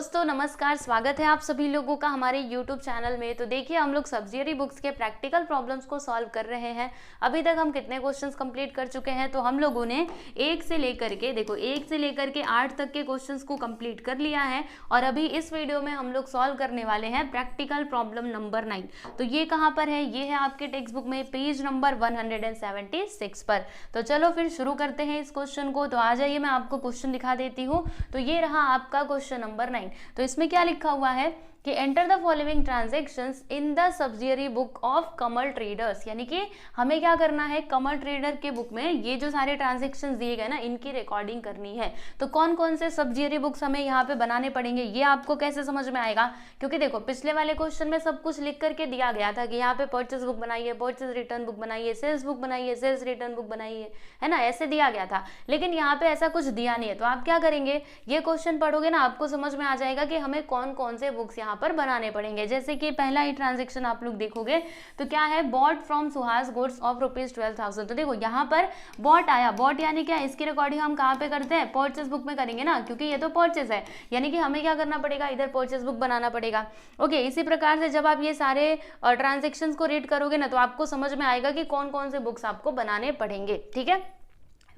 दोस्तों नमस्कार, स्वागत है आप सभी लोगों का हमारे YouTube चैनल में। तो देखिए हम लोग सब्सिडियरी बुक्स के प्रैक्टिकल प्रॉब्लम्स को सॉल्व कर रहे हैं। अभी तक हम कितने क्वेश्चंस कंप्लीट कर चुके हैं, तो हम लोगों ने 1 से लेकर के 8 तक के क्वेश्चंस को कंप्लीट कर लिया है। और अभी इस वीडियो में हम लोग सॉल्व करने वाले हैं प्रैक्टिकल प्रॉब्लम नंबर 9। तो ये कहाँ पर है? ये है आपके टेक्स्ट बुक में पेज नंबर 176 पर। तो चलो फिर शुरू करते हैं इस क्वेश्चन को। तो आ जाइए, मैं आपको क्वेश्चन दिखा देती हूँ। तो ये रहा आपका क्वेश्चन नंबर 9। तो इसमें क्या लिखा हुआ है कि enter the following transactions in the subsidiary book of Kamal traders, यानी कि हमें क्या करना है, कमल ट्रेडर के बुक में ये जो सारे ट्रांजैक्शंस दिए गए ना, इनकी रिकॉर्डिंग करनी है। तो कौन कौन से सब्सिडियरी बुक्स हमें यहाँ पे बनाने पड़ेंगे, ये आपको कैसे समझ में आएगा? क्योंकि देखो पिछले वाले क्वेश्चन में सब कुछ लिख करके दिया गया था कि यहाँ पे परचेज बुक बनाइए, परचेज रिटर्न बुक बनाइए, सेल्स बुक बनाइए, सेल्स रिटर्न बुक बनाइए, है ना, ऐसे दिया गया था। लेकिन यहाँ पे ऐसा कुछ दिया नहीं है। तो आप क्या करेंगे, ये क्वेश्चन पढ़ोगे ना, आपको समझ में आ जाएगा कि हमें कौन कौन से बुक्स यहाँ पर बनाने पड़ेंगे। जैसे कि पहला ही ट्रांजैक्शन आप लोग देखोगे तो क्या है, bought from Suhas goods of ₹12,000। तो देखो यहाँ पर बॉट आया, बॉट यानी क्या, इसकी रिकॉर्डिंग हम कहाँ पे करते हैं, परचेज बुक में करेंगे ना, क्योंकि ये तो परचेज है, यानी कि हमें क्या करना पड़ेगा, इधर परचेज बुक बनाना पड़ेगा। ओके, इसी प्रकार से जब आप ये सारे ट्रांजेक्शन्स को रीड करोगे ना, तो आपको समझ में आएगा कि कौन कौन से बुक्स आपको बनाने पड़ेंगे। ठीक है,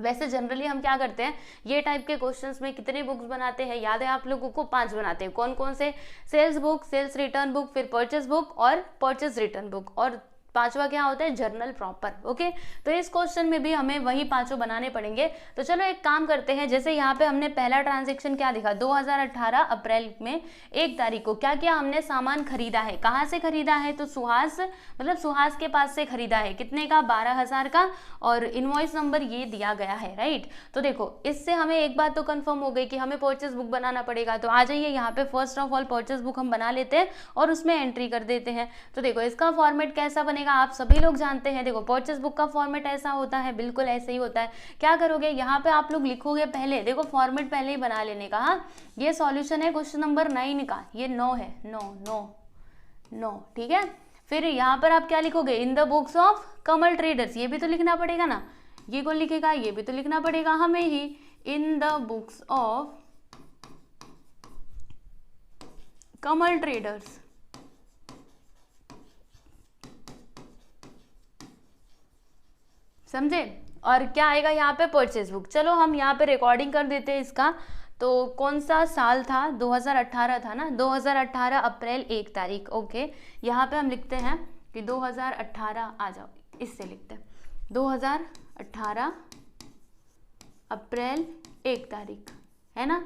वैसे जनरली हम क्या करते हैं, ये टाइप के क्वेश्चंस में कितने बुक्स बनाते हैं, याद है आप लोगों को? 5 बनाते हैं। कौन कौन से? Sales book, sales return book, फिर परचेज बुक और परचेज रिटर्न बुक, और 5वां क्या होता है, जर्नल प्रॉपर। ओके, तो इस क्वेश्चन में भी हमें वही 5 बनाने पड़ेंगे। तो चलो एक काम करते हैं, जैसे यहाँ पे हमने पहला ट्रांजेक्शन क्या दिखा, 2018 अप्रैल में 1 तारीख को क्या किया, हमने सामान खरीदा है। कहाँ से खरीदा है? तो सुहास, मतलब सुहास के पास से खरीदा है। कितने का? 12,000 का। और इनवॉइस नंबर ये दिया गया है, राइट। तो देखो इससे हमें एक बात तो कंफर्म हो गई कि हमें परचेज बुक बनाना पड़ेगा। तो आ जाइए यहाँ पे first of all purchase book हम बना लेते हैं और उसमें एंट्री कर देते हैं। तो देखो इसका फॉर्मेट कैसा बनेगा, आप सभी लोग जानते हैं। देखो परचेज बुक का फॉर्मेट ऐसा होता है, बिल्कुल ऐसे ही होता है। क्या करोगे, यहाँ पे आप लोग लिखोगे पहले, देखो फॉर्मेट पहले ही बना लेने का। हाँ, ये सॉल्यूशन है क्वेश्चन नंबर 9 का, ये 9 है, 9। ठीक है, फिर यहाँ पर आप क्या लिखोगे, इन the books of Kamal traders, ये भी तो लिखना पड़ेगा ना। ये कौन लिखेगा, ये भी तो लिखना पड़ेगा हमें ही, in the books of Kamal Traders. समझे? और क्या आएगा यहाँ पे, परचेज बुक। चलो हम यहाँ पे रिकॉर्डिंग कर देते हैं इसका। तो कौन सा साल था, 2018 था ना, 2018 अप्रैल 1 तारीख। ओके, यहाँ पे हम लिखते हैं कि 2018, आ जाओ इससे लिखते हैं, 2018 अप्रैल 1 तारीख, है ना।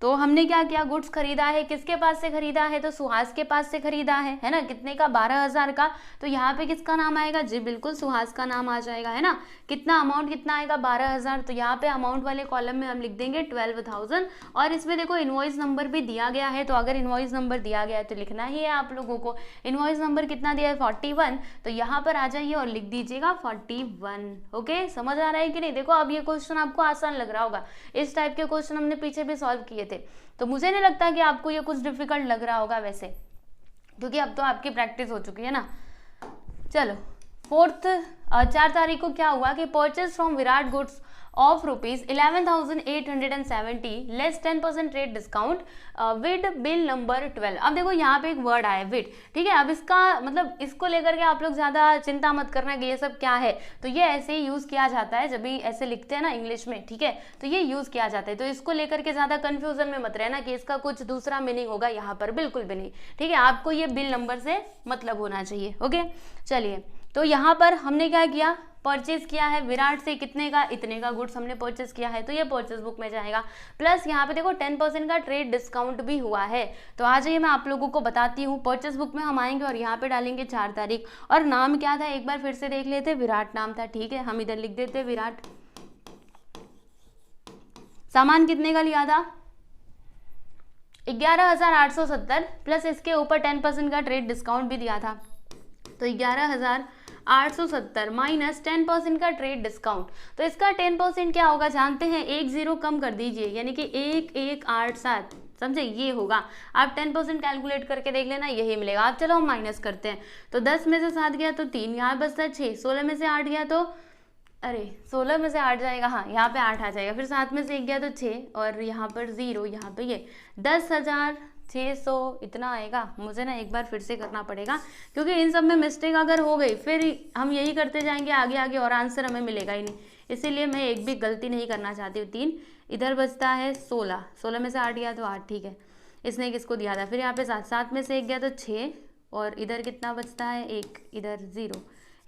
तो हमने क्या किया, गुड्स खरीदा है, किसके पास से खरीदा है, तो सुहास के पास से खरीदा है ना। कितने का? 12,000 का। तो यहाँ पे किसका नाम आएगा जी, बिल्कुल सुहास का नाम आ जाएगा, है ना। कितना अमाउंट, कितना आएगा, 12,000। तो यहाँ पे अमाउंट वाले कॉलम में हम लिख देंगे 12,000। और इसमें देखो इनवॉइस नंबर भी दिया गया है। तो अगर इनवॉइस नंबर दिया गया है तो लिखना ही है आप लोगों को। इनवॉइस नंबर कितना दिया है, 41। तो यहाँ पर आ जाइए और लिख दीजिएगा 41। ओके, समझ आ रहा है कि नहीं? देखो अब ये क्वेश्चन आपको आसान लग रहा होगा, इस टाइप के क्वेश्चन हमने पीछे भी सॉल्व किए थे। तो मुझे नहीं लगता कि आपको ये कुछ डिफिकल्ट लग रहा होगा वैसे, क्योंकि अब तो आपकी प्रैक्टिस हो चुकी है ना। चलो 4 तारीख को क्या हुआ कि purchase from Virat goods of ₹11,870 less 10% rate discount with bill number 12। अब देखो यहाँ पे एक वर्ड आया विद, ठीक है। अब इसका मतलब, इसको लेकर के आप लोग ज्यादा चिंता मत करना कि ये सब क्या है। तो ये ऐसे ही यूज किया जाता है, जब भी ऐसे लिखते हैं ना इंग्लिश में, ठीक है, तो ये यूज किया जाता है। तो इसको लेकर के ज्यादा कंफ्यूजन में मत रहना कि इसका कुछ दूसरा मीनिंग होगा यहाँ पर, बिल्कुल भी नहीं। ठीक है, आपको ये बिल नंबर से मतलब होना चाहिए। ओके, चलिए, तो यहाँ पर हमने क्या किया, परचेज किया है विराट से, कितने का, इतने का गुड्स हमने परचेज किया है, तो ये परचेज बुक में जाएगा। प्लस यहाँ पे देखो 10% का ट्रेड डिस्काउंट भी हुआ है। तो आ जाइए मैं आप लोगों को बताती हूँ, परचेज बुक में हम आएंगे और यहाँ पे डालेंगे 4 तारीख। और नाम क्या था, एक बार फिर से देख लेते, विराट नाम था, ठीक है, हम इधर लिख देते विराट। सामान कितने का लिया था, 11,870, प्लस इसके ऊपर 10% का ट्रेड डिस्काउंट भी दिया था। तो 11,870 माइनस 10% का ट्रेड डिस्काउंट। तो इसका 10% क्या होगा जानते हैं, 1 0 कम कर दीजिए, यानी कि 1187, समझे, ये होगा। आप 10% कैलकुलेट करके देख लेना, यही मिलेगा। आप चलो हम माइनस करते हैं। तो 10 में से 7 गया तो 3, यहाँ बचता है 6, 16 में से 8 गया तो, अरे 16 में से 8 जाएगा, हाँ यहाँ पे 8 आ जाएगा, फिर 7 में से 1 गया तो 6, और यहाँ पर 0, यहाँ पे ये 10,000 600 इतना आएगा। मुझे ना एक बार फिर से करना पड़ेगा क्योंकि इन सब में मिस्टेक अगर हो गई फिर हम यही करते जाएंगे आगे आगे और आंसर हमें मिलेगा ही नहीं, इसीलिए मैं एक भी गलती नहीं करना चाहती हूँ। 3 इधर बचता है 16, 16 में से 8 गया तो 8, ठीक है। इसने किसको दिया था, फिर यहाँ पे 7, 7 में से 1 गया तो 6, और इधर कितना बचता है 1, इधर 0,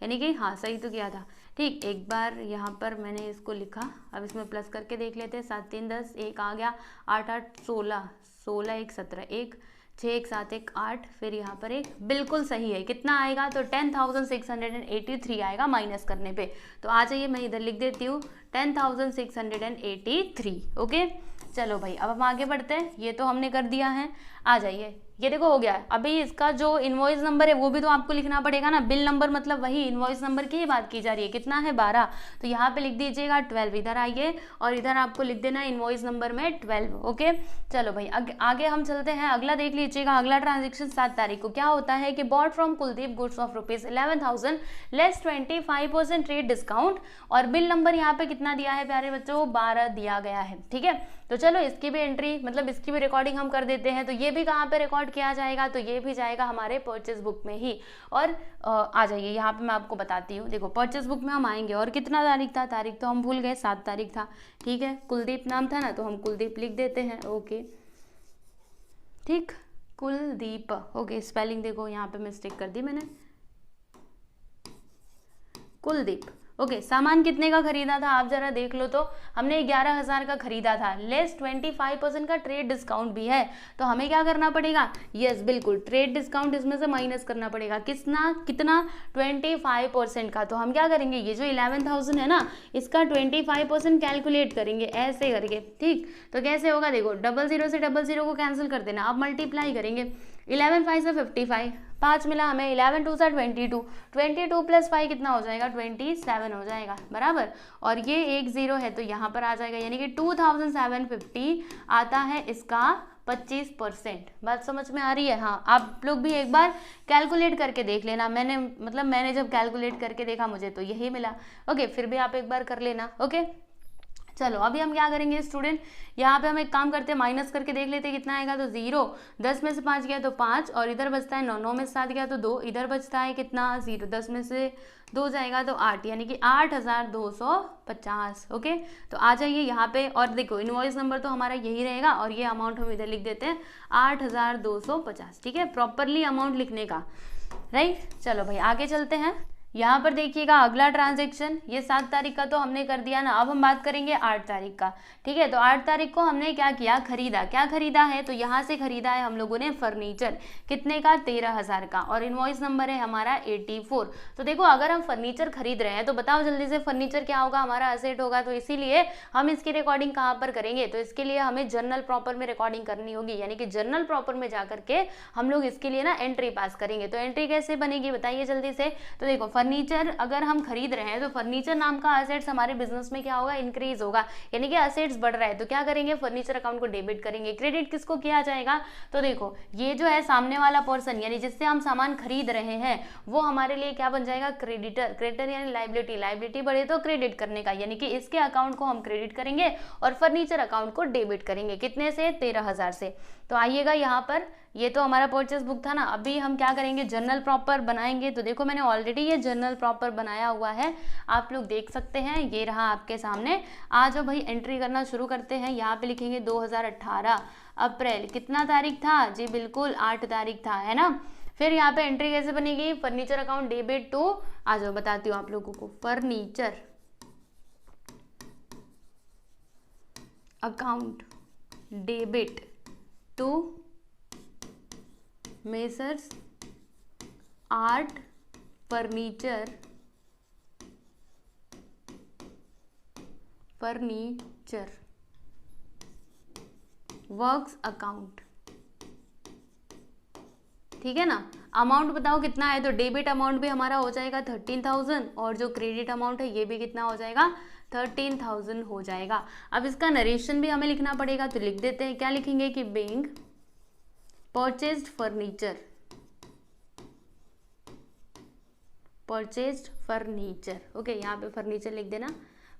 यानी कि हाँ सही तो किया था। ठीक, एक बार यहाँ पर मैंने इसको लिखा, अब इसमें प्लस करके देख लेते हैं। 7 3 10, 1 आ गया, 8 8 16, 16 1 17, 1 6 1 7 1 8, फिर यहाँ पर 1, बिल्कुल सही है। कितना आएगा तो 10,683 आएगा माइनस करने पे। तो आ जाइए, मैं इधर लिख देती हूँ 10,683। ओके, चलो भाई अब हम आगे बढ़ते हैं। ये तो हमने कर दिया है, आ जाइए, ये देखो हो गया है। अभी इसका जो इनवॉइस नंबर है वो भी तो आपको लिखना पड़ेगा ना, बिल नंबर मतलब वही इनवॉइस नंबर की ही बात की जा रही है। कितना है 12, तो यहाँ पे लिख दीजिएगा 12। इधर आइए और इधर आपको लिख देना इनवॉइस नंबर में 12। ओके, चलो भाई आगे हम चलते हैं। अगला देख लीजिएगा, अगला ट्रांजेक्शन 7 तारीख को क्या होता है कि bought from Kuldeep goods of ₹11,000 less 25% trade discount, और बिल नंबर यहाँ पे कितना दिया है प्यारे बच्चों, 12 दिया गया है। ठीक है, तो चलो इसकी भी एंट्री मतलब इसकी भी रिकॉर्डिंग हम कर देते हैं। तो ये भी कहाँ पे रिकॉर्ड किया जाएगा, तो ये भी जाएगा हमारे परचेज बुक में ही। और आ जाइए यहाँ पे मैं आपको बताती हूँ। देखो परचेज बुक में हम आएंगे और कितना तारीख था, तारीख तो हम भूल गए, 7 तारीख था। ठीक है, कुलदीप नाम था ना, तो हम कुलदीप लिख देते हैं। ओके ठीक, कुलदीप। ओके, स्पेलिंग देखो यहाँ पे मिस्टेक कर दी मैंने, कुलदीप। ओके, सामान कितने का खरीदा था आप जरा देख लो। तो हमने 11,000 का खरीदा था, लेस 25% का ट्रेड डिस्काउंट भी है। तो हमें क्या करना पड़ेगा, यस बिल्कुल ट्रेड डिस्काउंट इसमें से माइनस करना पड़ेगा। कितना 25% का। तो हम क्या करेंगे, ये जो 11,000 है ना, इसका 25% कैलकुलेट करेंगे ऐसे करके। ठीक, तो कैसे होगा देखो, 00 से 00 को कैंसिल कर देना, अब मल्टीप्लाई करेंगे। 11 5 से 55, 5 मिला हमें, 11 2 से 22, 22 प्लस 5 कितना हो जाएगा, 27 हो जाएगा बराबर। और ये 1 0 है तो यहाँ पर आ जाएगा, यानी कि 2750 आता है इसका 25%। बात समझ में आ रही है। हाँ, आप लोग भी एक बार कैलकुलेट करके देख लेना। मैंने जब कैलकुलेट करके देखा मुझे तो यही मिला। ओके, फिर भी आप एक बार कर लेना। ओके, चलो अभी हम क्या करेंगे स्टूडेंट, यहाँ पे हम एक काम करते हैं, माइनस करके देख लेते हैं कितना आएगा। तो 0, 10 में से 5 गया तो 5, और इधर बचता है 9, 9 में से 7 गया तो 2, इधर बचता है कितना 0, 10 में से 2 जाएगा तो 8, यानी कि 8,250। ओके, तो आ जाइए यहाँ पे और देखो इनवॉइस नंबर तो हमारा यही रहेगा, और ये अमाउंट हम इधर लिख देते हैं 8,250। ठीक है, प्रॉपरली अमाउंट लिखने का, राइट। चलो भाई आगे चलते हैं। यहाँ पर देखिएगा अगला ट्रांजैक्शन, ये 7 तारीख का तो हमने कर दिया ना, अब हम बात करेंगे 8 तारीख का। ठीक है, तो 8 तारीख को हमने क्या किया, खरीदा। क्या खरीदा है, तो यहाँ से खरीदा है हम लोगों ने फर्नीचर, कितने का, 13,000 का, और इनवॉइस नंबर है हमारा 84। तो देखो अगर हम फर्नीचर खरीद रहे हैं तो बताओ जल्दी से, फर्नीचर क्या होगा, हमारा असेट होगा। तो इसीलिए हम इसकी रिकॉर्डिंग कहाँ पर करेंगे, तो इसके लिए हमें जर्नल प्रॉपर में रिकॉर्डिंग करनी होगी, यानी कि जर्नल प्रॉपर में जाकर के हम लोग इसके लिए ना एंट्री पास करेंगे। तो एंट्री कैसे बनेगी बताइए जल्दी से। तो देखो फर्नीचर अगर हम खरीद रहे हैं तो फर्नीचर नाम का असेट्स हमारे बिजनेस में क्या होगा, इंक्रीज होगा, यानी कि असेट्स बढ़ रहा है। तो क्या करेंगे, फर्नीचर अकाउंट को डेबिट करेंगे। क्रेडिट किसको किया जाएगा, तो देखो ये जो है सामने वाला पर्सन, यानी जिससे हम सामान खरीद रहे हैं, वो हमारे लिए क्या बन जाएगा, क्रेडिटर। क्रेडिटर यानी लाइबिलिटी, लाइबिलिटी बढ़े तो क्रेडिट करने का, यानी कि इसके अकाउंट को हम क्रेडिट करेंगे और फर्नीचर अकाउंट को डेबिट करेंगे। कितने से, 13,000 से। तो आइएगा यहाँ पर, ये तो हमारा परचेस बुक था ना, अभी हम क्या करेंगे, जर्नल प्रॉपर बनाएंगे। तो देखो मैंने ऑलरेडी ये जर्नल प्रॉपर बनाया हुआ है, आप लोग देख सकते हैं, ये रहा आपके सामने। आ जाओ भाई एंट्री करना शुरू करते हैं। यहाँ पे लिखेंगे 2018 अप्रैल, कितना तारीख था जी, बिल्कुल 8 तारीख था, है ना। फिर यहाँ पे एंट्री कैसे बनेगी, फर्नीचर अकाउंट डेबिट टू, आ जाओ बताती हूँ आप लोगों को, furniture account debit to messrs art furniture works account. ठीक है ना। अमाउंट बताओ कितना है, तो डेबिट अमाउंट भी हमारा हो जाएगा 13,000, और जो क्रेडिट अमाउंट है ये भी कितना हो जाएगा, 13,000 हो जाएगा। अब इसका नरेशन भी हमें लिखना पड़ेगा, तो लिख देते हैं। क्या लिखेंगे कि बीइंग परचेज्ड फर्नीचर। ओके, यहाँ पे फर्नीचर लिख देना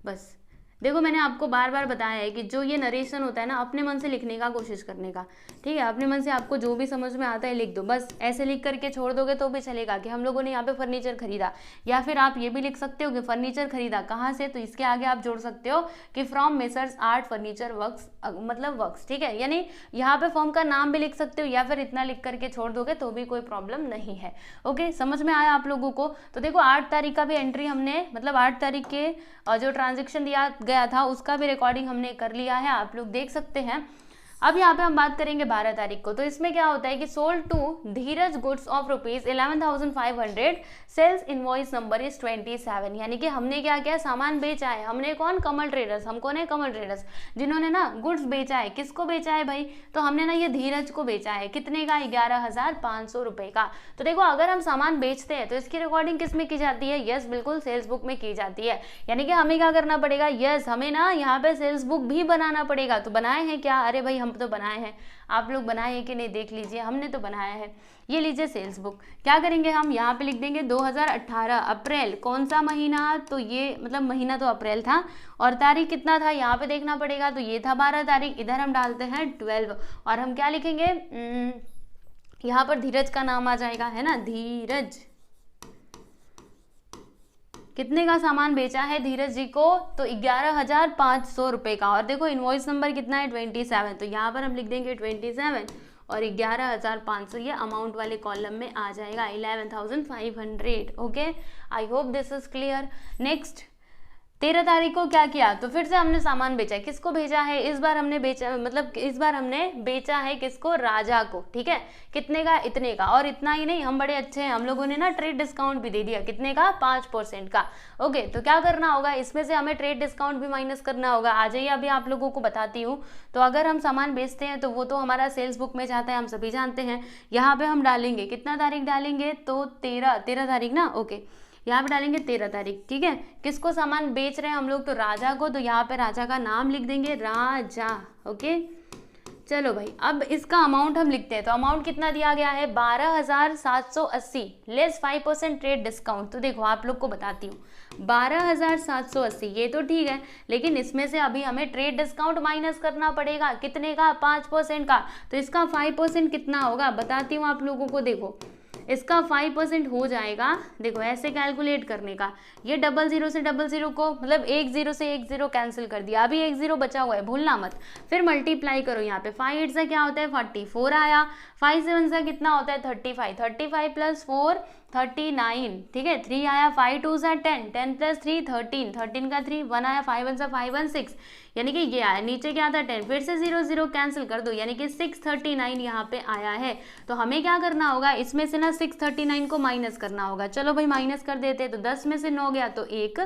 बस। देखो मैंने आपको बार बार बताया है कि जो ये नरेशन होता है ना, अपने मन से लिखने का कोशिश करने का, ठीक है। अपने मन से आपको जो भी समझ में आता है लिख दो, बस ऐसे लिख करके छोड़ दोगे तो भी चलेगा कि हम लोगों ने यहाँ पे फर्नीचर खरीदा, या फिर आप ये भी लिख सकते हो कि फर्नीचर खरीदा कहाँ से, तो इसके आगे आप जोड़ सकते हो कि from messrs art furniture works, मतलब वर्क्स, ठीक है। यानी यहाँ पे फर्म का नाम भी लिख सकते हो, या फिर इतना लिख करके छोड़ दोगे तो भी कोई प्रॉब्लम नहीं है। ओके, समझ में आया आप लोगों को? तो देखो 8 तारीख का भी एंट्री हमने, मतलब 8 तारीख के जो ट्रांजेक्शन दिया गया था उसका भी रिकॉर्डिंग हमने कर लिया है, आप लोग देख सकते हैं। अब यहाँ पे हम बात करेंगे 12 तारीख को। तो इसमें क्या होता है कि sold to Dheeraj goods of ₹11,500, sales invoice number is 27। यानी कि हमने क्या किया, सामान बेचा है। हमने कौन, कमल ट्रेडर्स। हम कौन है, कमल ट्रेडर्स, जिन्होंने ना गुड्स बेचा है। किसको बेचा है भाई, तो हमने ना ये धीरज को बेचा है। कितने का, 11,500 रुपए का। तो देखो अगर हम सामान बेचते हैं तो इसकी रिकॉर्डिंग किस में की जाती है, यस बिल्कुल सेल्स बुक में की जाती है। यानी कि हमें क्या करना पड़ेगा, यस हमें ना यहाँ पे सेल्स बुक भी बनाना पड़ेगा। तो बनाए हैं क्या, अरे भाई हम तो बनाए हैं, आप लोग बनाए हैं कि नहीं देख लीजिए, हमने तो बनाया है। ये लीजिए सेल्स बुक। क्या करेंगे हम, यहाँ पे लिख देंगे 2018 अप्रैल, कौन सा महीना, तो ये मतलब महीना तो अप्रैल था, और तारीख कितना था यहाँ पे देखना पड़ेगा, तो ये था 12 तारीख। इधर हम डालते हैं 12, और हम क्या लिखेंगे, यहाँ पर धीरज का नाम आ जाएगा, है ना, धीरज। कितने का सामान बेचा है धीरज जी को, तो 11,500 रुपए का। और देखो इनवॉइस नंबर कितना है, 27। तो यहाँ पर हम लिख देंगे 27 और 11,500, ये अमाउंट वाले कॉलम में आ जाएगा, 11,500। Okay, I hope this is clear. Next 13 तारीख को क्या किया, तो फिर से हमने सामान बेचा है। किसको भेजा है, इस बार हमने बेचा, मतलब इस बार हमने बेचा है किसको, राजा को, ठीक है। कितने का, इतने का। और इतना ही नहीं, हम बड़े अच्छे हैं, हम लोगों ने ना ट्रेड डिस्काउंट भी दे दिया। कितने का, 5% का। ओके, तो क्या करना होगा, इसमें से हमें ट्रेड डिस्काउंट भी माइनस करना होगा। आ जाइए, अभी आप लोगों को बताती हूँ। तो अगर हम सामान बेचते हैं तो वो तो हमारा सेल्स बुक में जाता है, हम सभी जानते हैं। यहाँ पे हम डालेंगे, कितना तारीख डालेंगे, तो 13 तारीख ना। ओके, यहाँ पे डालेंगे 13 तारीख, ठीक है। किसको सामान बेच रहे हैं हम लोग, तो राजा को। तो यहाँ पे राजा का नाम लिख देंगे, राजा। ओके, चलो भाई, अब इसका अमाउंट हम लिखते हैं। तो अमाउंट कितना दिया गया है, 12,780 लेस 5% ट्रेड डिस्काउंट। तो देखो आप लोग को बताती हूँ, 12,780 ये तो ठीक है, लेकिन इसमें से अभी हमें ट्रेड डिस्काउंट माइनस करना पड़ेगा। कितने का, 5% का। तो इसका 5% कितना होगा, बताती हूँ आप लोगों को। देखो इसका 5% हो जाएगा, देखो ऐसे कैलकुलेट करने का, ये 00 से 00 को, मतलब 10 से 10 कैंसिल कर दिया, अभी 10 बचा हुआ है, भूलना मत। फिर मल्टीप्लाई करो, यहाँ पे 5 8 से क्या होता है, 44 आया। 5 7 से कितना होता है, 35। 35 प्लस 4 39, ठीक है। 3 आया, 5 2 से 10, 10 प्लस 3 13, 13 का 3, 1 आया, 5 1 से 5 1 6, यानी कि ये आया। नीचे क्या था, 10, फिर से 0 0 कैंसिल कर दो, यानी कि 639 यहाँ पे आया है। तो हमें क्या करना होगा, इसमें से ना 639 को माइनस करना होगा। चलो भाई माइनस कर देते। तो 10 में से 9 गया तो 1,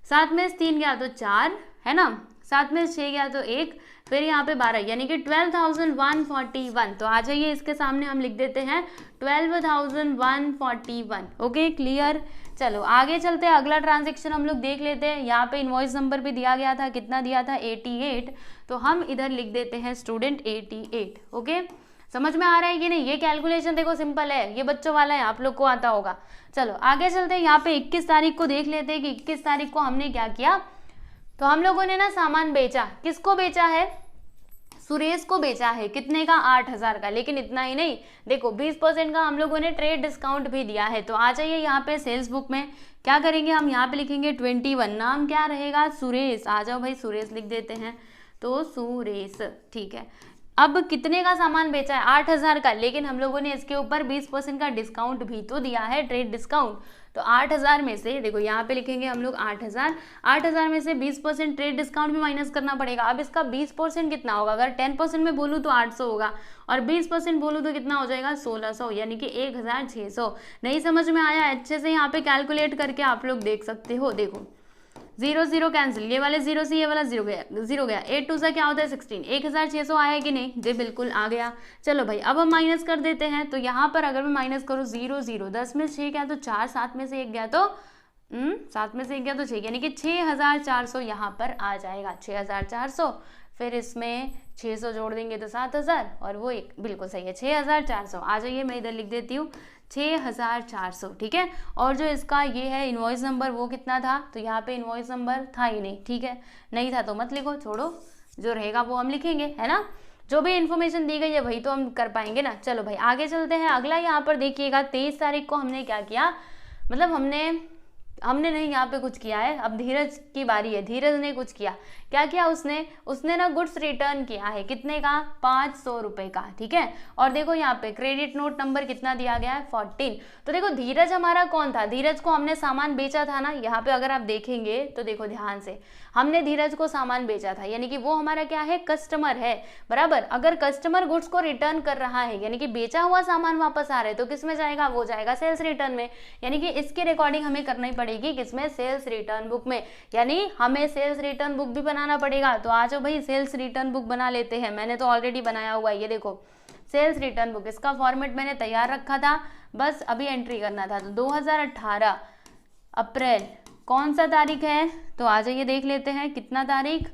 7 में से 3 गया तो 4, है ना, 7 में से 6 गया तो 1, फिर यहाँ पे 12, यानी कि 12,141। तो आ जाइए, इसके सामने हम लिख देते हैं 12,141। Okay, clear. चलो आगे चलते हैं, अगला ट्रांजेक्शन हम लोग देख लेते हैं। यहाँ पे इनवॉइस नंबर भी दिया गया था, कितना दिया था, 88। तो हम इधर लिख देते हैं स्टूडेंट 88। ओके, समझ में आ रहा है कि नहीं। ये कैलकुलेशन देखो सिंपल है, ये बच्चों वाला है, आप लोग को आता होगा। चलो आगे चलते हैं, यहाँ पे 21 तारीख को देख लेते हैं कि 21 तारीख को हमने क्या किया। तो हम लोगों ने ना सामान बेचा, किसको बेचा है, सुरेश को बेचा है। कितने का, 8,000 का। लेकिन इतना ही नहीं, देखो 20% का हम लोगों ने ट्रेड डिस्काउंट भी दिया है। तो आ जाइए यहाँ पे सेल्स बुक में, क्या करेंगे हम, यहाँ पे लिखेंगे 21, नाम क्या रहेगा, सुरेश। आ जाओ भाई, सुरेश लिख देते हैं, तो सुरेश, ठीक है। अब कितने का सामान बेचा है, 8,000 का, लेकिन हम लोगों ने इसके ऊपर 20% का डिस्काउंट भी तो दिया है, ट्रेड डिस्काउंट। तो 8,000 में से देखो यहाँ पे लिखेंगे हम लोग 8,000 में से 20% ट्रेड डिस्काउंट भी माइनस करना पड़ेगा। अब इसका 20% कितना होगा, अगर 10% में बोलूँ तो 800 होगा, और 20% बोलूँ तो कितना हो जाएगा, 1600, यानी कि 1,600। नहीं समझ में आया, अच्छे से यहाँ पे कैलकुलेट करके आप लोग देख सकते हो। देखो 0 0 कैंसिल, ये वाले 0 से ये वाला 0 गया, 0 गया। 8 2 से क्या होता है, 16, 1,600 आया कि नहीं, जी बिल्कुल आ गया। चलो भाई अब हम माइनस कर देते हैं। तो यहाँ पर अगर मैं माइनस करूँ 0 0, 10 में 6 गया तो 4, 7 में से 1 गया तो 7 में से 1 गया तो 6, यानी कि 6,400 यहाँ पर आ जाएगा, 6,400। फिर इसमें 600 जोड़ देंगे तो 7000 और वो एक बिल्कुल सही है 6400। आ जाइए मैं इधर लिख देती हूँ 6400, ठीक है। और जो इसका ये है इनवॉइस नंबर वो कितना था, तो यहाँ पे इनवॉइस नंबर था ही नहीं, ठीक है, नहीं था तो मत लिखो, छोड़ो, जो रहेगा वो हम लिखेंगे, है ना। जो भी इन्फॉर्मेशन दी गई है वही तो हम कर पाएंगे ना। चलो भाई आगे चलते हैं। अगला यहाँ पर देखिएगा 23 तारीख को हमने क्या किया, मतलब हमने नहीं यहाँ पे कुछ किया है। अब धीरज की बारी है, धीरज ने कुछ किया। क्या किया उसने ना गुड्स रिटर्न किया है, कितने का, 500 रुपए का, ठीक है। और देखो यहाँ पे क्रेडिट नोट नंबर कितना दिया गया है, 14। तो देखो धीरज हमारा कौन था, धीरज को हमने सामान बेचा था ना। यहाँ पे अगर आप देखेंगे तो देखो ध्यान से, हमने धीरज को सामान बेचा था, यानी कि वो हमारा क्या है, कस्टमर है, बराबर। अगर कस्टमर गुड्स को रिटर्न कर रहा है, यानी कि बेचा हुआ सामान वापस आ रहा है, तो किस में जाएगा, वो जाएगा सेल्स रिटर्न में। यानी कि इसकी रिकॉर्डिंग हमें करनी पड़ेगी किसमें, सेल्स रिटर्न बुक में। यानी हमें सेल्स रिटर्न बुक भी बनाना पड़ेगा। तो आ जाओ भाई सेल्स रिटर्न बुक बना लेते हैं। मैंने तो ऑलरेडी बनाया हुआ है, ये देखो सेल्स रिटर्न बुक, इसका फॉर्मेट मैंने तैयार रखा था, बस अभी एंट्री करना था। तो 2018 अप्रैल कौन सा तारीख है, तो आ जाइए देख लेते हैं कितना तारीख,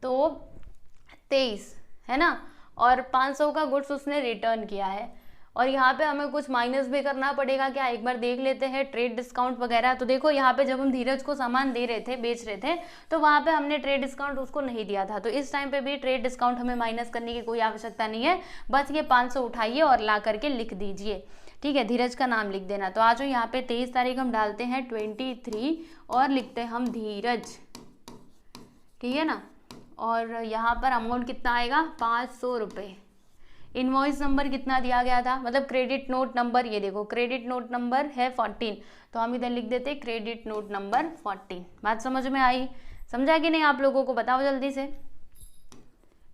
तो 23 है ना। और 500 का गुड्स उसने रिटर्न किया है। और यहाँ पे हमें कुछ माइनस भी करना पड़ेगा क्या, एक बार देख लेते हैं, ट्रेड डिस्काउंट वगैरह। तो देखो यहाँ पे जब हम धीरज को सामान दे रहे थे, बेच रहे थे, तो वहाँ पे हमने ट्रेड डिस्काउंट उसको नहीं दिया था। तो इस टाइम पे भी ट्रेड डिस्काउंट हमें माइनस करने की कोई आवश्यकता नहीं है, बस ये 500 उठाइए और ला करके लिख दीजिए, ठीक है। धीरज का नाम लिख देना। तो आज यहाँ पे 23 तारीख हम डालते हैं 23 और लिखते हैं हम धीरज, ठीक है ना। और यहाँ पर अमाउंट कितना आएगा, 500 रुपये। इनवॉइस नंबर कितना दिया गया था, मतलब क्रेडिट नोट नंबर, ये देखो क्रेडिट नोट नंबर है 14, तो हम इधर लिख देते क्रेडिट नोट नंबर 14। बात समझ में आई, समझा कि नहीं आप लोगों को, बताओ जल्दी से,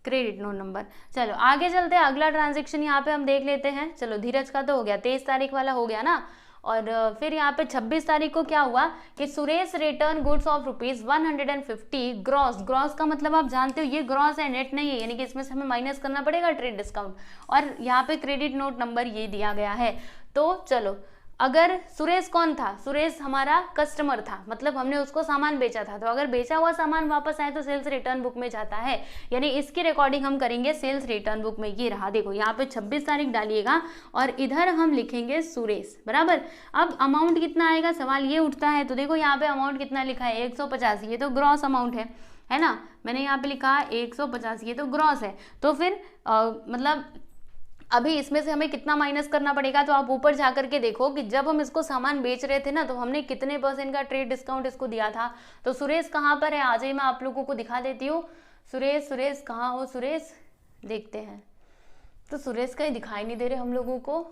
क्रेडिट नोट नंबर। चलो आगे चलते हैं, अगला ट्रांजेक्शन यहाँ पे हम देख लेते हैं। चलो धीरज का तो हो गया, 23 तारीख वाला हो गया ना। और फिर यहाँ पे 26 तारीख को क्या हुआ कि Suresh return goods of ₹150 gross. Gross का मतलब आप जानते हो ये ग्रॉस है, नेट नहीं है, यानी कि इसमें से हमें माइनस करना पड़ेगा ट्रेड डिस्काउंट। और यहाँ पे क्रेडिट नोट नंबर ये दिया गया है। तो चलो, अगर सुरेश कौन था, सुरेश हमारा कस्टमर था, मतलब हमने उसको सामान बेचा था। तो अगर बेचा हुआ सामान वापस आए तो सेल्स रिटर्न बुक में जाता है, यानी इसकी रिकॉर्डिंग हम करेंगे सेल्स रिटर्न बुक में। ये रहा, देखो यहाँ पे 26 तारीख डालिएगा और इधर हम लिखेंगे सुरेश, बराबर। अब अमाउंट कितना आएगा, सवाल ये उठता है। तो देखो यहाँ पे अमाउंट कितना लिखा है, 150, ये तो ग्रॉस अमाउंट है ना। मैंने यहाँ पे लिखा 150, ये तो ग्रॉस है। तो फिर मतलब अभी इसमें से हमें कितना माइनस करना पड़ेगा, तो आप ऊपर जा करके देखो कि जब हम इसको सामान बेच रहे थे ना, तो हमने कितने % का ट्रेड डिस्काउंट इसको दिया था। तो सुरेश कहाँ पर है, आ जाइए मैं आप लोगों को दिखा देती हूँ। सुरेश कहाँ हो, सुरेश देखते हैं। तो सुरेश कहीं दिखाई नहीं दे रहे हम लोगों को।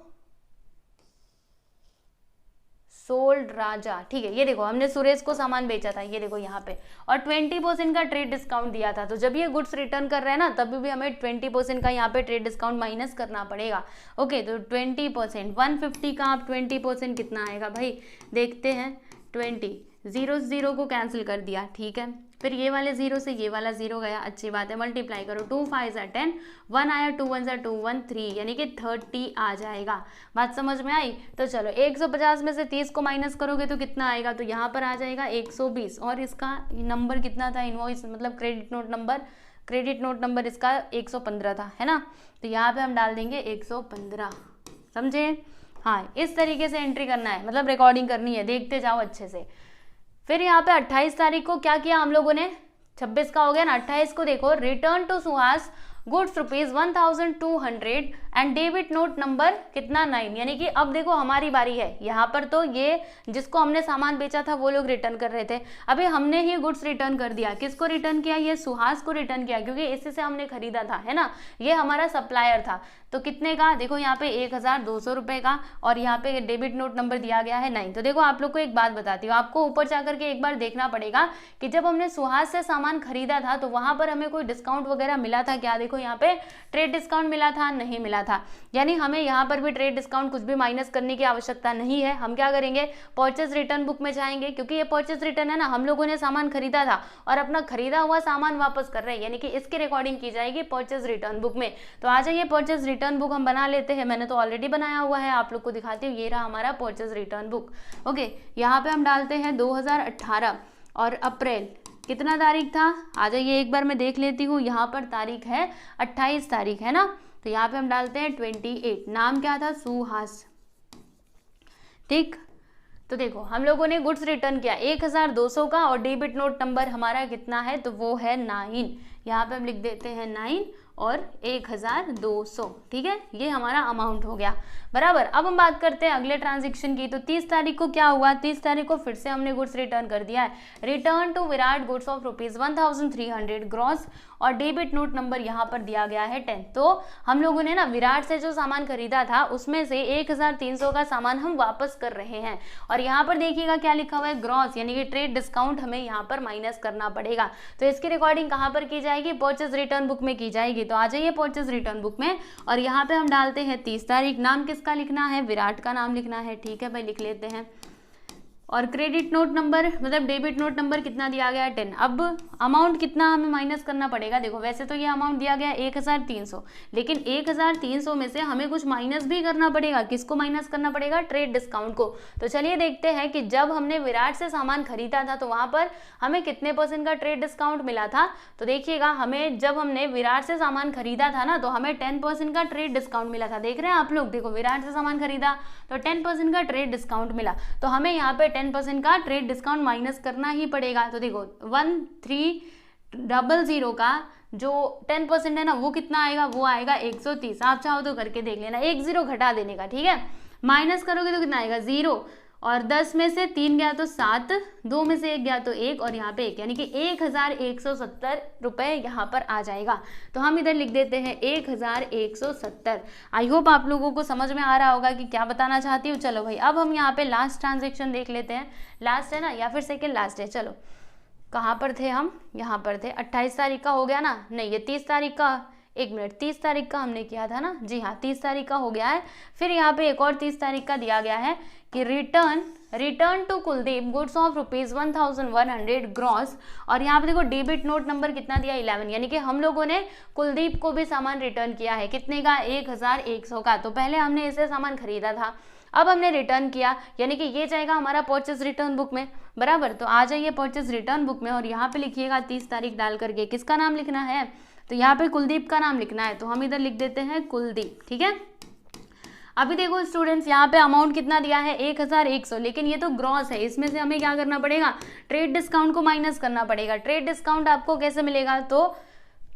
सोल्ड राजा, ठीक है, ये देखो हमने सुरेश को सामान बेचा था, ये देखो यहाँ पे, और 20% का ट्रेड डिस्काउंट दिया था। तो जब ये गुड्स रिटर्न कर रहे हैं ना, तभी भी हमें 20% का यहाँ पे ट्रेड डिस्काउंट माइनस करना पड़ेगा। ओके, तो 20%, 150 का आप 20% कितना आएगा भाई, देखते हैं। 20, 0 को कैंसिल कर दिया, ठीक है। फिर ये वाले 0 से ये वाला 0 गया, अच्छी बात है। मल्टीप्लाई करो, 2 5 10, 1 आया, 2 1 2 1 3, यानी कि 30 आ जाएगा। बात समझ में आई। तो चलो 150 में से 30 को माइनस करोगे तो कितना आएगा, तो यहाँ पर आ जाएगा 120। और इसका नंबर कितना था, इनवॉइस मतलब क्रेडिट नोट नंबर इसका 115 था, है ना। तो यहाँ पे हम डाल देंगे 115, समझे। हाँ, इस तरीके से एंट्री करना है, मतलब रिकॉर्डिंग करनी है, देखते जाओ अच्छे से। फिर यहाँ पे 28 तारीख को क्या किया हम लोगों ने, 26 का हो गया ना, 28 को देखो, return to Suhas goods ₹1200 and debit note number कितना 9, यानी कि अब देखो हमारी बारी है। यहाँ पर तो ये जिसको हमने सामान बेचा था वो लोग रिटर्न कर रहे थे, अभी हमने ही गुड्स रिटर्न कर दिया। किसको रिटर्न किया, ये सुहास को रिटर्न किया, क्योंकि इसी से हमने खरीदा था, है ना, ये हमारा सप्लायर था। तो कितने का, देखो यहाँ पे 1200 रुपये का, और यहाँ पे डेबिट नोट नंबर दिया गया है 9। तो देखो आप लोग को एक बात बताती हूँ, आपको ऊपर जाकर के एक बार देखना पड़ेगा कि जब हमने सुहास से सामान खरीदा था तो वहां पर हमें कोई डिस्काउंट वगैरह मिला था क्या। देखो यहाँ पे ट्रेड डिस्काउंट मिला था, नहीं मिला था, यानी हमें यहाँ पर भी ट्रेड डिस्काउंट कुछ भी माइनस करने की आवश्यकता नहीं है। हम क्या करेंगे, परचेज रिटर्न बुक में जाएंगे, क्योंकि ये परचेज रिटर्न है ना, हम लोगों ने सामान खरीदा था और अपना खरीदा हुआ सामान वापस कर रहे हैं, यानी कि इसकी रिकॉर्डिंग की जाएगी परचेज रिटर्न बुक में। तो आ जाइए परचेज रिटर्न बुक हम बना लेते हैं, मैंने तो ऑलरेडी बनाया हुआ है, आप लोग को दिखाती हूँ। ये रहा हमारा परचेज रिटर्न बुक। ओके, यहाँ पे हम डालते हैं 2018 और अप्रैल, कितना तारीख था, आ जाइए एक बार मैं देख लेती हूँ। यहाँ पर तारीख है 28 तारीख है ना, तो यहाँ पे हम डालते हैं 28। नाम क्या था, सुहास। ठीक, तो देखो हम लोगों ने गुड्स रिटर्न किया 1200 का, और डेबिट नोट नंबर हमारा कितना है, तो वो है 9। यहाँ पे हम लिख देते हैं 9 और 1200। ठीक है, ये हमारा अमाउंट हो गया बराबर। अब हम बात करते हैं अगले ट्रांजेक्शन की। तो 30 तारीख को क्या हुआ, 30 तारीख को फिर से हमने गुड्स रिटर्न कर दिया है। Return to Virat goods of ₹1300 gross, और डेबिट नोट नंबर यहाँ पर दिया गया है 10। तो हम लोगों ने ना विराट से जो सामान खरीदा था उसमें से 1300 का सामान हम वापस कर रहे हैं, और यहाँ पर देखिएगा क्या लिखा हुआ है, ग्रॉस, यानी कि ट्रेड डिस्काउंट हमें यहाँ पर माइनस करना पड़ेगा। तो इसकी रिकॉर्डिंग कहाँ पर की जाएगी, परचेज रिटर्न बुक में की जाएगी। तो आ जाइए परचेज रिटर्न बुक में, और यहाँ पे हम डालते हैं 30 तारीख। नाम किसका लिखना है, विराट का नाम लिखना है। ठीक है भाई, लिख लेते हैं। और क्रेडिट नोट नंबर मतलब डेबिट नोट नंबर कितना दिया गया है, 10। अब अमाउंट कितना हमें माइनस करना पड़ेगा, देखो वैसे तो ये अमाउंट दिया गया है 1300, लेकिन 1300 में से हमें कुछ माइनस भी करना पड़ेगा। किसको माइनस करना पड़ेगा, ट्रेड डिस्काउंट को। तो चलिए देखते हैं कि जब हमने विराट से सामान खरीदा था तो वहां पर हमें कितने % का ट्रेड डिस्काउंट मिला था। तो देखिएगा, हमें जब हमने विराट से सामान खरीदा था ना, तो हमें 10% का ट्रेड डिस्काउंट मिला था। देख रहे हैं आप लोग, देखो विराट से सामान खरीदा तो 10% का ट्रेड डिस्काउंट मिला, तो हमें यहाँ पे 10% का ट्रेड डिस्काउंट माइनस करना ही पड़ेगा। तो देखो 1300 का जो 10% है ना, वो कितना आएगा, वो आएगा 130। आप चाहो तो करके देख लेना, 1 0 घटा देने का। ठीक है, माइनस करोगे तो कितना आएगा, 0, और 10 में से 3 गया तो 7, 2 में से 1 गया तो 1, और यहाँ पे 1, यानी कि 1170 रुपए यहाँ पर आ जाएगा। तो हम इधर लिख देते हैं 1170। आई होप आप लोगों को समझ में आ रहा होगा कि क्या बताना चाहती हूँ। चलो भाई, अब हम यहाँ पे लास्ट ट्रांजेक्शन देख लेते हैं। लास्ट है ना, या फिर सेकेंड लास्ट है। चलो कहाँ पर थे हम, यहाँ पर थे। 28 तारीख का हो गया ना, नहीं ये 30 तारीख का, 1 मिनट, 30 तारीख का हमने किया था ना, जी हाँ 30 तारीख का हो गया है। फिर यहाँ पे एक और 30 तारीख का दिया गया है कि return to Kuldeep goods of ₹1100 gross, और यहाँ पे देखो डेबिट नोट नंबर कितना दिया, 11, यानी कि हम लोगों ने कुलदीप को भी सामान रिटर्न किया है। कितने का, 1100 का। तो पहले हमने इसे सामान खरीदा था, अब हमने रिटर्न किया, यानी कि ये जाएगा हमारा परचेज रिटर्न बुक में बराबर। तो आ जाइए परचेज रिटर्न बुक में, और यहाँ पे लिखिएगा 30 तारीख डाल करके किसका नाम लिखना है, तो यहाँ पे कुलदीप का नाम लिखना है। तो हम इधर लिख देते हैं कुलदीप। ठीक है, अभी देखो स्टूडेंट्स, यहाँ पे अमाउंट कितना दिया है, 1100, लेकिन ये तो ग्रॉस है, इसमें से हमें क्या करना पड़ेगा, ट्रेड डिस्काउंट को माइनस करना पड़ेगा। ट्रेड डिस्काउंट आपको कैसे मिलेगा, तो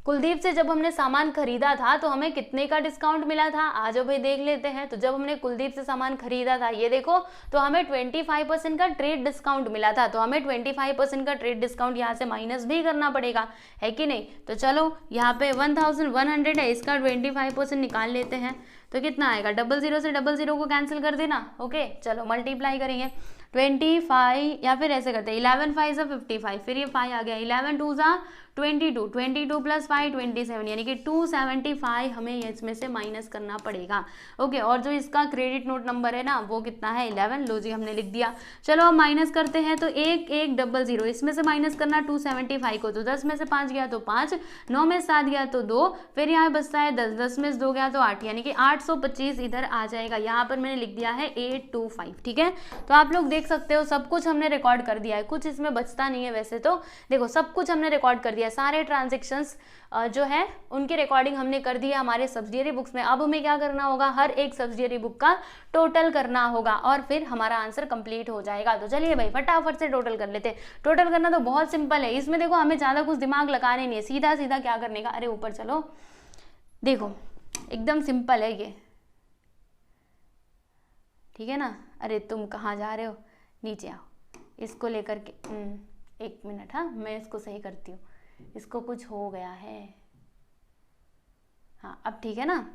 कुलदीप से जब हमने सामान खरीदा था तो हमें कितने का डिस्काउंट मिला था, आज भाई देख लेते हैं। तो जब हमने कुलदीप से सामान खरीदा था, ये देखो, तो हमें 25% का ट्रेड डिस्काउंट मिला था। तो हमें 25% का ट्रेड डिस्काउंट यहाँ से माइनस भी करना पड़ेगा, है कि नहीं। तो चलो यहाँ पे 1100 है, इसका 25% निकाल लेते हैं, तो कितना आएगा, 00 से 00 को कैंसिल कर देना। ओके, चलो मल्टीप्लाई करेंगे 25, या फिर ऐसे करते हैं 11 5 सा 55, फिर ये 5 आ गया, 11 2 सा 22, 22 प्लस 5 27, यानी कि 275 हमें इसमें से माइनस करना पड़ेगा। ओके, और जो इसका क्रेडिट नोट नंबर है ना, वो कितना है, 11। लो जी, हमने लिख दिया। चलो अब माइनस करते हैं, तो 1100, इसमें से माइनस करना 275 को, तो 10 में से 5 गया तो 5, 9 में 7 गया तो 2, फिर यहाँ बचता है 10, 10 में से 2 गया तो 8, यानी कि 825 इधर आ जाएगा। यहाँ पर मैंने लिख दिया है 825। ठीक है, तो आप लोग देख सकते हो सब कुछ हमने रिकॉर्ड कर दिया है, कुछ इसमें बचता नहीं है। वैसे तो देखो सब कुछ हमने रिकॉर्ड कर दिया, सारे ट्रांजेक्शंस जो है उनकी रिकॉर्डिंग हमने कर दी है हमारे सब्सिडियरी बुक्स में। अब हमें क्या करना होगा, हर एक सब्सिडियरी बुक का टोटल करना होगा, और फिर हमारा आंसर कंप्लीट हो जाएगा। तो चलिए भाई फटाफट से टोटल कर लेते हैं। टोटल करना तो बहुत सिंपल है, इसमें देखो हमें ज्यादा कुछ दिमाग लगाने नहीं है, सीधा सीधा क्या करने का, अरे ऊपर चलो, देखो एकदम सिंपल है ये। ठीक है ना, अरे तुम कहाँ जा रहे हो, नीचे आओ, इसको लेकर के 1 मिनट, हाँ मैं इसको सही करती हूँ, इसको कुछ हो गया है। हाँ अब ठीक है ना,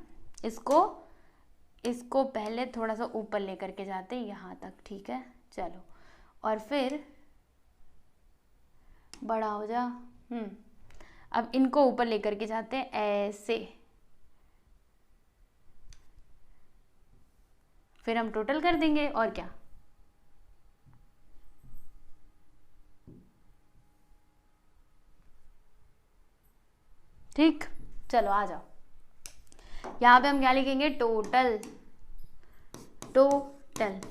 इसको पहले थोड़ा सा ऊपर लेकर के जाते हैं यहाँ तक। ठीक है, चलो, और फिर बड़ा हो जा। अब इनको ऊपर लेकर के जाते हैं ऐसे, फिर हम टोटल कर देंगे, और क्या। ठीक, चलो आ जाओ, यहाँ पे हम क्या लिखेंगे, टोटल।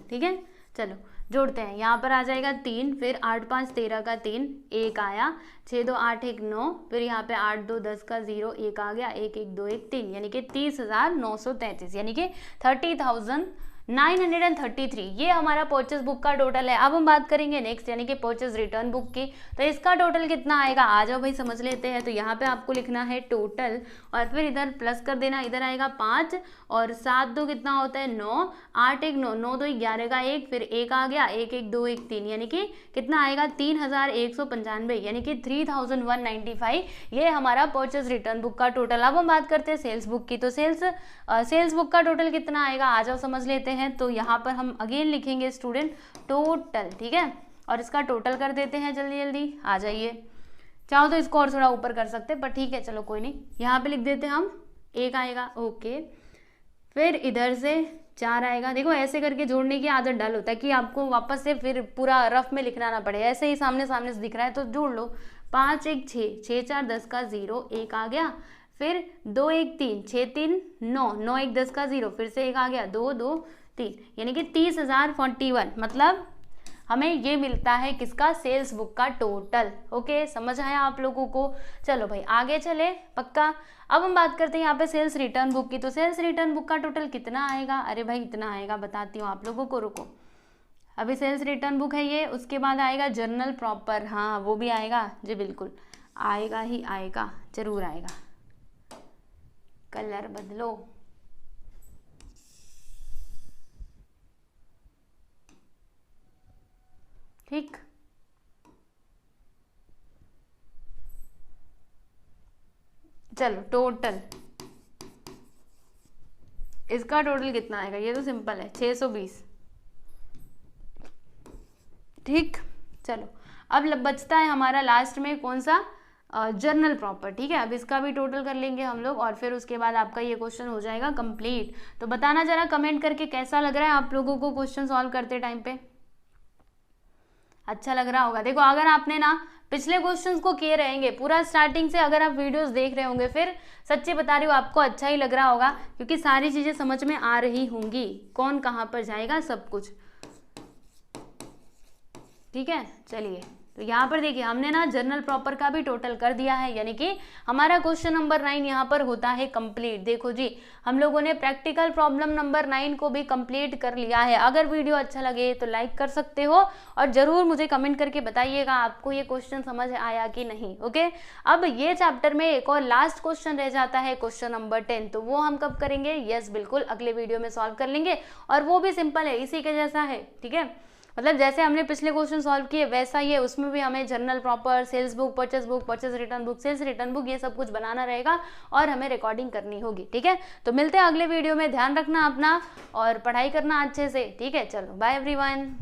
ठीक है, चलो जोड़ते हैं, यहाँ पर आ जाएगा 3, फिर 8 5 13 का 3, 1 आया, 6 2 8 1 9, फिर यहाँ पे 8 2 10 का 0, 1 आ गया, 1 1 2 1 3, यानी कि 30,933, यानी कि 30,933 ये हमारा परचेज बुक का टोटल है। अब हम बात करेंगे नेक्स्ट यानी कि परचेज रिटर्न बुक की, तो इसका टोटल कितना आएगा, आ जाओ भाई समझ लेते हैं। तो यहाँ पे आपको लिखना है टोटल और फिर इधर प्लस कर देना, इधर आएगा 5 और 7 2 कितना होता है 9, 8 1 9, 9 2 11 का 1, फिर 1 आ गया, 1 1 2 1 3, यानी कि कितना आएगा 3,195, यानी कि 3,195 ये हमारा परचेज रिटर्न बुक का टोटल। अब हम बात करते हैं सेल्स बुक की, तो सेल्स बुक का टोटल कितना आएगा, आ जाओ समझ लेते हैं। तो यहाँ पर हम अगेन लिखेंगे स्टूडेंट टोटल, ठीक है, और इसका टोटल कर देते हैं जल्दी जल्दी, आ जाइए। चाहो तो इसको और थोड़ा ऊपर कर सकते हैं पर ठीक है चलो कोई नहीं, यहाँ पे लिख देते हैं हम 1 आएगा, ओके, फिर इधर से 4 आएगा। देखो ऐसे करके जोड़ने की आदत डाल होता है कि आपको वापस से फिर पूरा रफ में लिखना ना पड़े, ऐसे ही सामने सामने से दिख रहा है तो जोड़ लो। 5 1 6, 6 4 10 का 0, 1 आ गया, फिर 2 1 3, 6 3 9, 9 1 10 का 0, फिर से 1 आ गया, 2 2 3, यानी कि 30,041, मतलब हमें ये मिलता है किसका, सेल्स बुक का टोटल। ओके समझ आया आप लोगों को। चलो भाई आगे चले पक्का। अब हम बात करते हैं यहाँ पे सेल्स रिटर्न बुक की, तो सेल्स रिटर्न बुक का टोटल कितना आएगा, अरे भाई इतना आएगा, बताती हूँ आप लोगों को, रुको। अभी सेल्स रिटर्न बुक है ये, उसके बाद आएगा जर्नल प्रॉपर, हाँ वो भी आएगा जी, बिल्कुल आएगा ही आएगा, जरूर आएगा। कलर बदलो, ठीक, चलो टोटल इसका टोटल कितना आएगा, ये तो सिंपल है 620, ठीक। चलो अब बचता है हमारा लास्ट में कौन सा, जर्नल प्रॉपर, ठीक है। अब इसका भी टोटल कर लेंगे हम लोग और फिर उसके बाद आपका ये क्वेश्चन हो जाएगा कंप्लीट। तो बताना जरा कमेंट करके कैसा लग रहा है आप लोगों को क्वेश्चन सॉल्व करते टाइम पे, अच्छा लग रहा होगा। देखो अगर आपने ना पिछले क्वेश्चंस को किए रहेंगे पूरा स्टार्टिंग से, अगर आप वीडियोस देख रहे होंगे, फिर सच्ची बता रही हूँ आपको अच्छा ही लग रहा होगा क्योंकि सारी चीजें समझ में आ रही होंगी, कौन कहाँ पर जाएगा सब कुछ, ठीक है। चलिए तो यहाँ पर देखिए हमने ना जर्नल प्रॉपर का भी टोटल कर दिया है, यानी कि हमारा क्वेश्चन नंबर 9 यहाँ पर होता है कंप्लीट। देखो जी हम लोगों ने प्रैक्टिकल प्रॉब्लम नंबर 9 को भी कंप्लीट कर लिया है। अगर वीडियो अच्छा लगे तो लाइक कर सकते हो और जरूर मुझे कमेंट करके बताइएगा आपको ये क्वेश्चन समझ आया कि नहीं, ओके। अब ये चैप्टर में एक और लास्ट क्वेश्चन रह जाता है, क्वेश्चन नंबर 10, तो वो हम कब करेंगे, यस बिल्कुल अगले वीडियो में सॉल्व कर लेंगे और वो भी सिंपल है, इसी के जैसा है, ठीक है। मतलब जैसे हमने पिछले क्वेश्चन सॉल्व किए वैसा ही है, उसमें भी हमें journal proper, sales book, purchase return book, sales return book, ये सब कुछ बनाना रहेगा और हमें रिकॉर्डिंग करनी होगी, ठीक है। तो मिलते हैं अगले वीडियो में, ध्यान रखना अपना और पढ़ाई करना अच्छे से, ठीक है। चलो बाय एवरीवन।